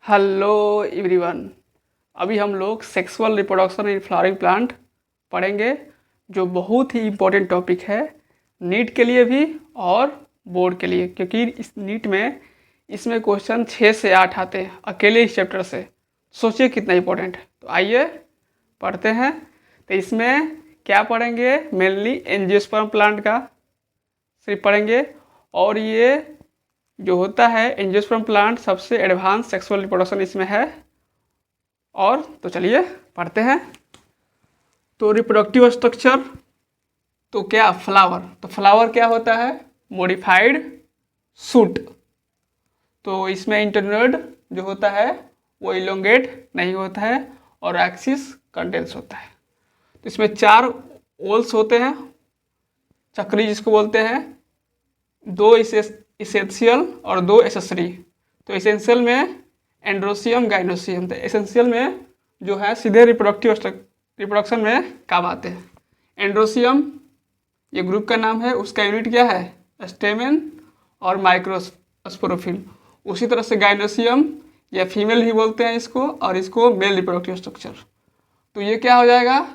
Hello everyone. अभी हम लोग sexual reproduction in flowering plant पढ़ेंगे, जो बहुत ही इम्पोर्टेंट टॉपिक है नीट के लिए भी और बोर्ड के लिए, क्योंकि इस नीट में इसमें क्वेश्चन 6 से 8 आते हैं अकेले इस चैप्टर से। सोचिए कितना इम्पोर्टेंट है। तो आइए पढ़ते हैं। तो इसमें क्या पढ़ेंगे? मेनली एंजियोस्पर्म प्लांट का सिर्फ पढ़ेंगे, और ये जो होता है एंजियोस्पर्म प्लांट सबसे एडवांस सेक्सुअल रिप्रोडक्शन इसमें है। और तो चलिए पढ़ते हैं। तो रिप्रोडक्टिव स्ट्रक्चर, तो क्या फ्लावर, तो फ्लावर क्या होता है? Modified shoot. तो इसमें इंटरनोड जो होता है वो इलोंगेट नहीं होता है और एक्सिस कंडेंस होता है। तो इसमें 4 ओल्स होते हैं, चक्री जिसको बोलते हैं, 2 इसेंशियल और 2 एसेसरी। तो इसेंशियल में एंड्रोसियम गाइनोसियम, तो एसेंशियल में जो है सीधे रिप्रोडक्शन में काम आते हैं। एंड्रोसियम ये ग्रुप का नाम है, उसका यूनिट क्या है? स्टेमेन और माइक्रोस्पोरोफिल। उसी तरह से गाइनोसियम या फीमेल ही बोलते हैं इसको, और इसको मेल रिप्रोडक्टिव स्ट्रक्चर। तो ये क्या हो जाएगा?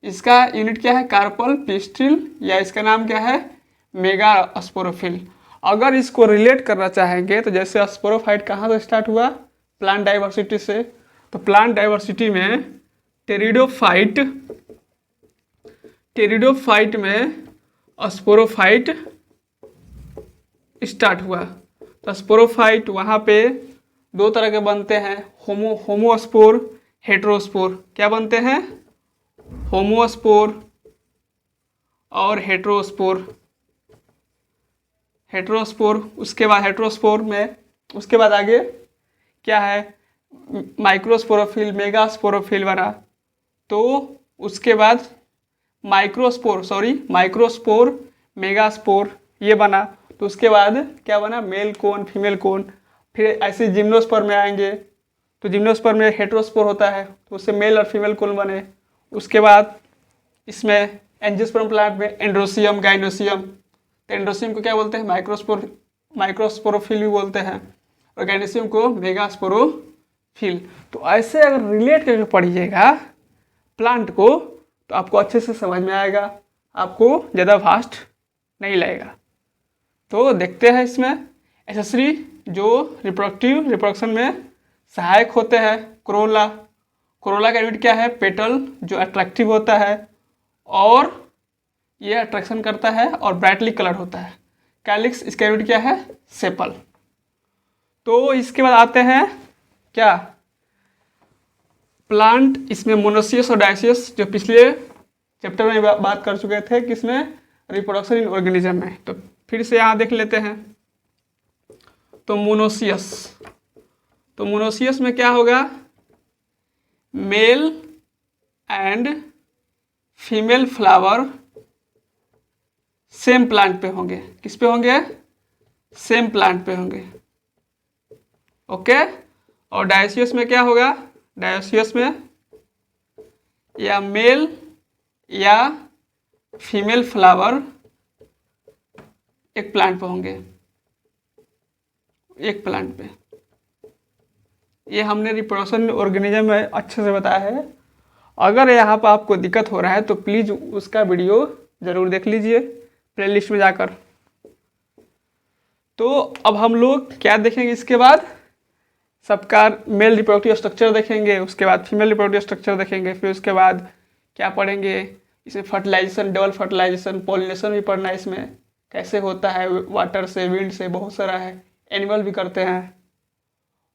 इसका यूनिट क्या है? कार्पल पिस्टिल, या इसका नाम क्या है? Mega sporophyll. अगर इसको रिलेट करना चाहेंगे तो जैसे स्पोरोफाइट कहाँ से स्टार्ट हुआ? प्लांट डाइवर्सिटी से। तो प्लांट डाइवर्सिटी में टेरिडोफाइट में स्पोरोफाइट स्टार्ट हुआ। तो स्पोरोफाइट वहाँ पे 2 तरह के बनते हैं, होमोस्पोर, हेट्रोस्पोर। क्या बनते हैं? होमोस्पोर और हेट्रोस्पोर। उसके बाद हेट्रोस्पोर में उसके बाद आगे क्या है? माइक्रोस्पोरोफिल, मेगास्पोरोफिल बना। तो उसके बाद माइक्रोस्पोर, मेगास्पोर ये बना। तो उसके बाद क्या बना? Male cone, female cone. फिर ऐसे जिम्नोस्पर्म में आएंगे, तो जिम्नोस्पर्म में हेट्रोस्पोर होता है, तो उससे मेल और फीमेल कोन बने। उसके बाद इसमें एंजियोस्पर्म प्लांट में एंड्रोसियम, गाइनोसियम। तो एंड्रोसियम को क्या बोलते हैं? माइक्रोस्पोरोफिल भी बोलते हैं, और गाइनोसियम को मेगास्पोरोफिल। तो ऐसे अगर रिलेट करके पढ़िएगा प्लांट को तो आपको अच्छे से समझ में आएगा, आपको ज़्यादा फास्ट नहीं लगेगा। तो देखते हैं इसमें एसेसरी जो रिप्रोडक्शन में सहायक होते हैं। कोरोला का यूनिट क्या है? पेटल, जो अट्रैक्टिव होता है और ये अट्रैक्शन करता है और ब्राइटली कलर होता है। कैलिक्स, इसका यूनिट क्या है? सेपल। तो इसके बाद आते हैं क्या? प्लांट। इसमें मोनोसियस और डायसियस, जो पिछले चैप्टर में बात कर चुके थे किसमें? रिप्रोडक्शन इन ऑर्गेनिज्म में। तो फिर से यहाँ देख लेते हैं। तो मोनोसियस में क्या होगा? Male and female flower same plant पे होंगे। किस पे होंगे? सेम प्लांट पे होंगे। ओके। और डायसियस में क्या होगा? डायसियस में या मेल या फीमेल फ्लावर एक प्लांट पे होंगे, एक प्लांट पे। ये हमने रिप्रोडक्शन ऑर्गेनिज्म में अच्छे से बताया है। अगर यहाँ पर आपको दिक्कत हो रहा है तो प्लीज़ उसका वीडियो ज़रूर देख लीजिए प्लेलिस्ट में जाकर। तो अब हम लोग क्या देखेंगे इसके बाद? सबका मेल रिप्रोडक्टिव स्ट्रक्चर देखेंगे, उसके बाद फीमेल रिप्रोडक्टिव स्ट्रक्चर देखेंगे, फिर उसके बाद क्या पढ़ेंगे? इसमें फर्टिलाइजेशन, डबल फर्टिलाइजेशन, पॉलिनेशन भी पढ़ना है। इसमें कैसे होता है? वाटर से, विंड से, बहुत सारा है। एनिमल भी करते हैं।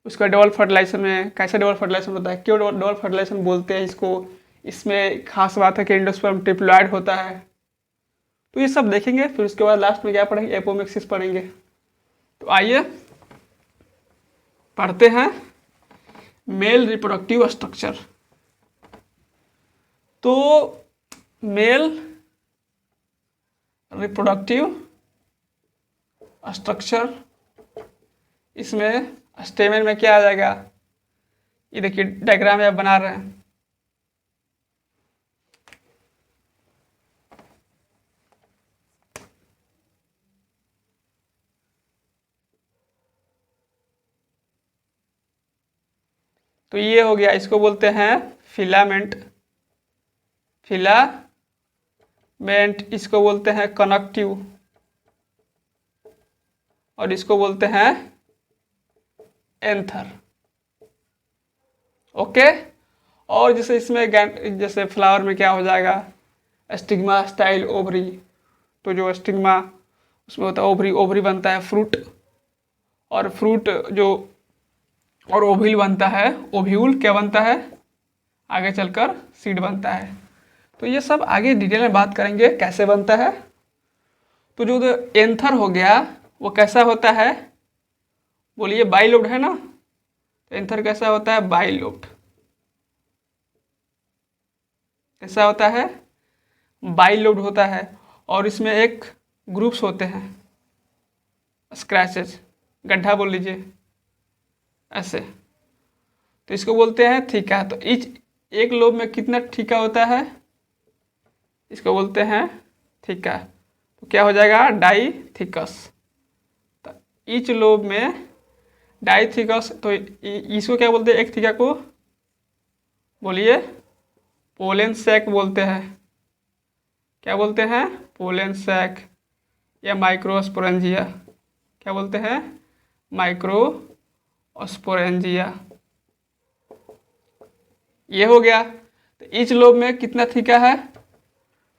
उसका डबल फर्टिलाइजेशन में कैसे डबल फर्टिलाइजेशन होता है, क्यों डबल फर्टिलाइजेशन बोलते हैं इसको? इसमें खास बात है कि एंडोस्पर्म ट्रिप्लॉइड होता है। तो ये सब देखेंगे। फिर उसके बाद लास्ट में क्या पढ़ेंगे? एपोमिक्सिस पढ़ेंगे। तो आइए पढ़ते हैं मेल रिप्रोडक्टिव स्ट्रक्चर। तो मेल रिप्रोडक्टिव स्ट्रक्चर, इसमें स्टेमेन में क्या आ जाएगा? ये देखिए डायग्राम आप बना रहे हैं। तो ये हो गया, इसको बोलते हैं फिलामेंट। फिलामेंट इसको बोलते हैं कनेक्टिव, और इसको बोलते हैं एंथर। ओके। और जैसे इसमें जैसे फ्लावर में क्या हो जाएगा, स्टिग्मा स्टाइल ओवरी। तो जो स्टिग्मा उसमें होता है ओवरी, ओवरी बनता है फ्रूट, और फ्रूट जो और ओव्यूल बनता है, ओव्यूल क्या बनता है आगे चलकर सीड बनता है। तो ये सब आगे डिटेल में बात करेंगे कैसे बनता है। तो जो एंथर हो गया वो कैसा होता है, बोलिए बाइलोब्ड है ना। तो एंथर कैसा होता है, बाइलोब्ड। कैसा होता है, बाइलोब्ड होता है। और इसमें एक ग्रुप्स होते हैं, स्क्रैचेस, गड्ढा बोल लीजिए ऐसे। तो इसको बोलते हैं थीका। तो एक लोब में कितना थीका होता है, इसको बोलते हैं थीका। तो क्या हो जाएगा, डाईथीकस। तो ईच लोब में डाईथीकस। तो इसको क्या बोलते हैं, एक थीका को बोलिए पोलन सैक बोलते हैं। क्या बोलते हैं, पोलन सैक या माइक्रोस्पोरेंजिया। क्या बोलते हैं, माइक्रोस्पोरेंजिया। ये हो गया। तो ईच लोब में कितना थीका है,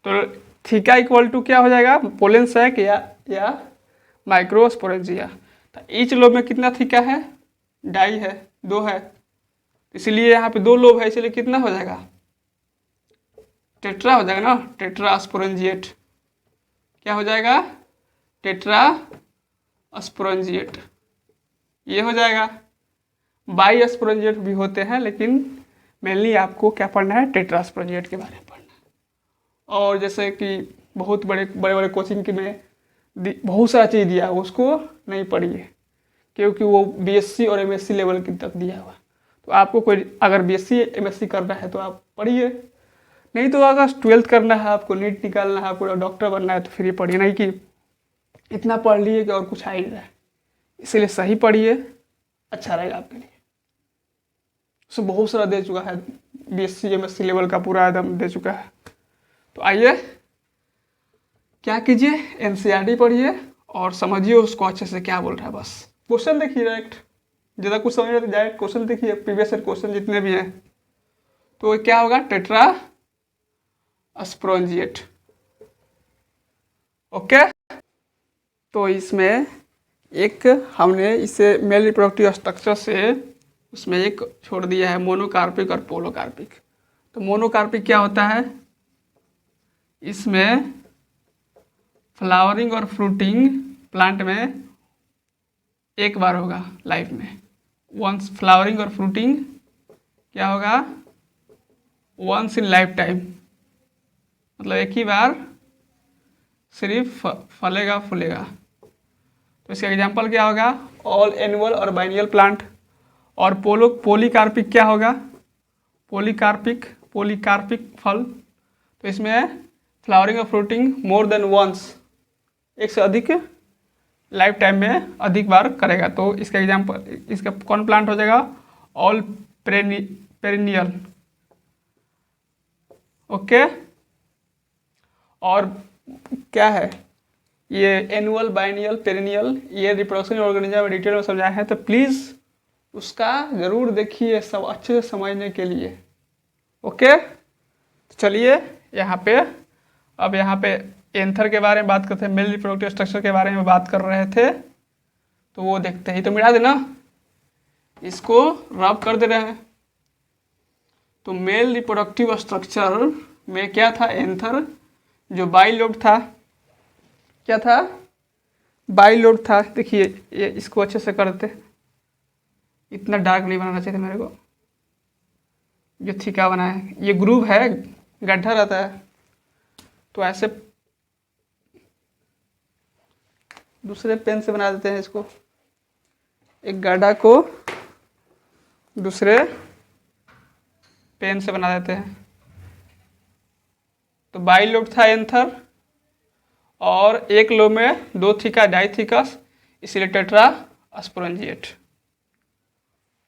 तो थीका इक्वल टू क्या हो जाएगा, पोलन सैक या माइक्रोस्पोरेंजिया। तो ईच लोब में कितना थीका है, डाई है, 2 है। इसलिए यहाँ पे 2 लोब है, इसलिए कितना हो जाएगा, टेट्रा हो जाएगा ना, टेट्रास्पोरेंजिएट। क्या हो जाएगा, टेट्रास्पोरेंजिएट। ये हो जाएगा। बाईस्पोरेंजिएट भी होते हैं, लेकिन मेनली आपको क्या पढ़ना है, टेट्रास्पोरेंजिएट के बारे में पढ़ना है। और जैसे कि बहुत बड़े बड़े कोचिंग के में बहुत सारा चीज़ दिया है, उसको नहीं पढ़िए, क्योंकि वो बीएससी और एमएससी लेवल की तक दिया हुआ। तो आपको कोई अगर बीएससी एमएससी करना है तो आप पढ़िए, नहीं तो अगर 12th करना है, आपको नीट निकालना है, आपको डॉक्टर बनना है, तो फिर ये पढ़िए। नहीं कि इतना पढ़ लिए कि और कुछ आ ही नहीं रहा है। इसीलिए सही पढ़िए, अच्छा रहेगा आपके लिए। उसमें बहुत सारा दे चुका है, बीएससी एमएससी लेवल का पूरा एकदम दे चुका है। तो आइए क्या कीजिए, एनसीईआरटी पढ़िए और समझिए उसको अच्छे से क्या बोल रहा है। बस क्वेश्चन देखिए डायरेक्ट, ज़्यादा कुछ समझ रहे तो डायरेक्ट क्वेश्चन देखिए, प्रीवियस ईयर क्वेश्चन जितने भी हैं। तो क्या होगा, टेट्रास्पोरेंजिएट। ओके। तो इसमें एक हमने इसे मेल रिप्रोडक्टिव स्ट्रक्चर से उसमें एक छोड़ दिया है, मोनोकार्पिक और पोलोकार्पिक। तो मोनोकार्पिक क्या होता है, इसमें फ्लावरिंग और फ्रूटिंग प्लांट में एक बार होगा लाइफ में। वंस फ्लावरिंग और फ्रूटिंग क्या होगा, वंस इन लाइफ टाइम, मतलब एक ही बार सिर्फ फलेगा फूलेगा। तो इसका एग्जांपल क्या होगा, ऑल एनुअल और बाइनियल प्लांट। और पोलीकार्पिक क्या होगा, पोलीकार्पिक फल। तो इसमें फ्लावरिंग और फ्रूटिंग मोर देन वंस, एक से अधिक लाइफ टाइम में अधिक बार करेगा। तो इसका एग्जांपल, इसका कौन प्लांट हो जाएगा, ऑल पेरिनियल। ओके। और क्या है ये एनुअल, बाइनियल, पेरिनियल, ये रिप्रोडक्शन ऑर्गेनिज्म में डिटेल में समझाए हैं, तो प्लीज़ उसका ज़रूर देखिए सब अच्छे से समझने के लिए। ओके। चलिए यहाँ पे एंथर के बारे में बात करते हैं, मेल रिप्रोडक्टिव स्ट्रक्चर के बारे में बात कर रहे थे, तो वो देखते ही तो मिटा देना, इसको रब कर दे रहे हैं। तो मेल रिप्रोडक्टिव स्ट्रक्चर में क्या था, एंथर जो बाइलोब्ड था, क्या था, बाइलोब्ड था। देखिए ये इसको अच्छे से करते, इतना डार्क नहीं बनाना चाहिए मेरे को, जो थीका बना है, ये ग्रुव है, गड्ढा रहता है। तो ऐसे दूसरे पेन से बना देते हैं इसको, एक गड्ढा को दूसरे पेन से बना देते हैं। तो बाइलोब्ड था एंथर, और एक लोब में 2 थीका, डाईथीकस, इसलिए टेट्रास्पोरेंजिएट।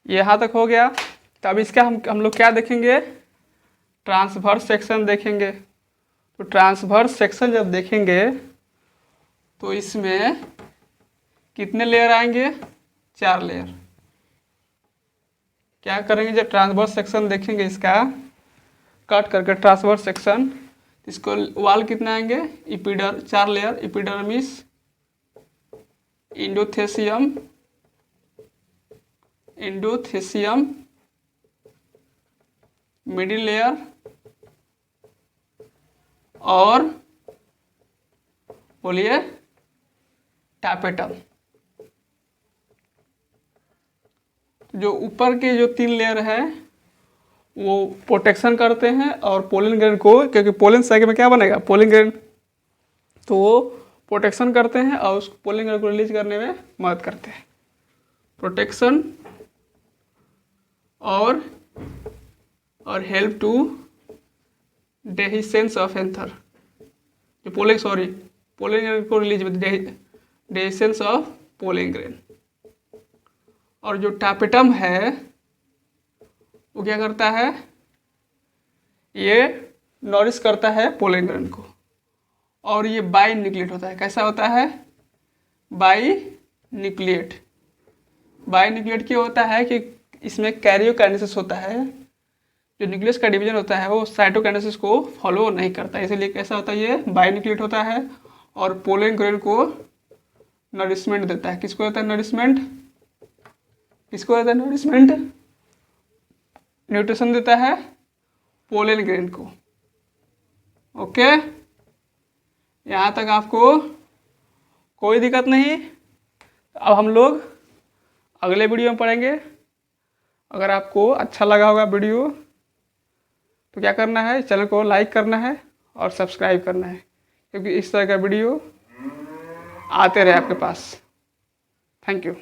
ये यहाँ तक हो गया। तो अब इसका हम लोग क्या देखेंगे, ट्रांसवर्स सेक्शन देखेंगे। तो ट्रांसवर्स सेक्शन जब देखेंगे तो इसमें कितने लेयर आएंगे, 4 लेयर। क्या करेंगे, जब ट्रांसवर्स सेक्शन देखेंगे इसका कट करके ट्रांसवर्स सेक्शन, इसको वाल कितने आएंगे, इपिडर 4 लेयर, इपिडर्मिस, इंडोथेसियम, मिडिल लेयर और बोलिए टैपेटम। जो ऊपर के जो 3 लेयर है वो प्रोटेक्शन करते हैं और पोलन ग्रेन को, क्योंकि पोलन साइकिल में क्या बनेगा, पोलन ग्रेन, तो वो प्रोटेक्शन करते हैं और उस पोलन ग्रेन को रिलीज करने में मदद करते हैं। प्रोटेक्शन और help to dehiscence of anther, जो पोलन ग्रेन को रिलीज में डेहिसेंस ऑफ पोलन ग्रेन। और जो टैपेटम है वो क्या करता है, ये नॉरिश करता है पोलन ग्रेन को, और ये बाई न्यूक्लिएट होता है। कैसा होता है, बाई न्यूक्लिएट क्या होता है कि इसमें कैरियोकाइनेसिस होता है। जो न्यूक्लियस का डिवीजन होता है वो साइटोकाइनेसिस को फॉलो नहीं करता, इसलिए कैसा होता है, ये बाई न्यूक्लिएट होता है और पोलन ग्रेन को नरिशमेंट देता है। किसको देता है नरिशमेंट, न्यूट्रिशन देता है पोलन ग्रेन को। ओके, यहाँ तक आपको कोई दिक्कत नहीं। अब हम लोग अगले वीडियो में पढ़ेंगे। अगर आपको अच्छा लगा होगा वीडियो तो क्या करना है, चैनल को लाइक करना है और सब्सक्राइब करना है, क्योंकि इस तरह का वीडियो आते रहे आपके पास। Thank you.